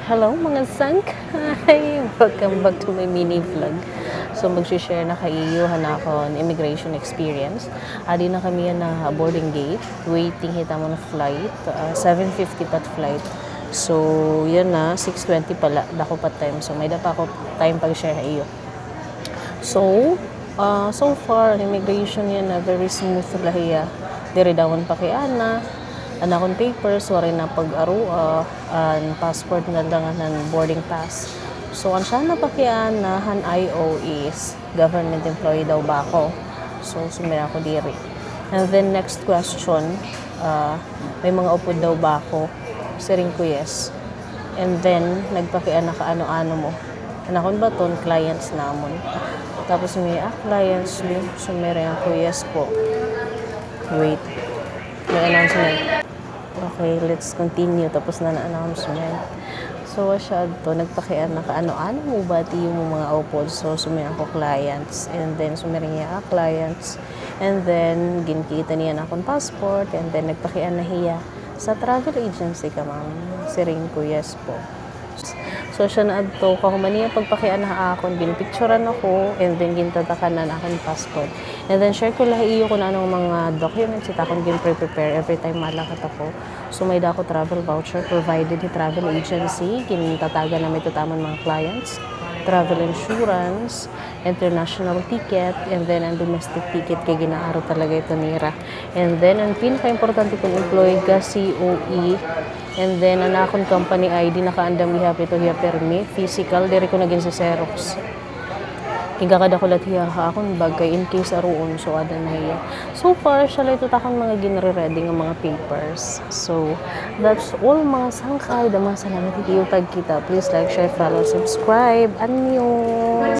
Hello mga sank! Hi! Welcome back to my mini vlog. So mag-share na kayo na ako ng immigration experience. Adi na kami na boarding gate. Waiting hita mo na flight. 7:50 pat flight. So yan na, 6:20 pala. Dako pa time. So may pa ako time pag-share iyo. So far, immigration yan na very smooth lahiya. Diri dawon pa kay Ana. Anakon papers, wari na pag-arua, ang passport na lang ng boarding pass. So, ang siya na pakian na han IO is government employee daw ba ako? So, sumira ako diri. And then, next question, may mga upod daw ba ako? Siring ko yes. And then, nagpakian na kaano-ano mo. Anakon ba ton clients namon. Tapos may clients din. Sumira ako yes po. Wait. May announcement. Okay, let's continue. Tapos na na-announcement. So, siya to, nagpakian na kaano-ano mo ba yung mga upod. So, sumira ako clients. And then, sumira niya clients. And then, ginkita niya na akong passport. And then, nagpakian na hiya. Sa travel agency ka, ma'am. Siring ko, yes po. So, siya na adto. Kahumaniya pagpakian na akon, ginpicturean ako, and then gintatakan na akong passport. And then, share ko lahi iyo kung anong mga documents ita akong gin-prepare every time malakat ako. So, may dako travel voucher provided ni travel agency. Gintatagan na may tutaman mga clients. Travel insurance, international ticket, and then ang domestic ticket kay ginaaro talaga ito nira. And then, ang pinaka-importante kong employee ka, COE, and then, ang akong company ID, nakaandam liha ito hiya permi, physical, diri ko naging sa Xerox. Hingga ko lahat hiya akong bagay in case aroon, so ada na hiya. So far, siya lang ito takang mga ginre-ready ng mga papers. So, that's all mga sangkay. Damas salamat iti utag kita. Please like, share, follow, subscribe. Annyeong!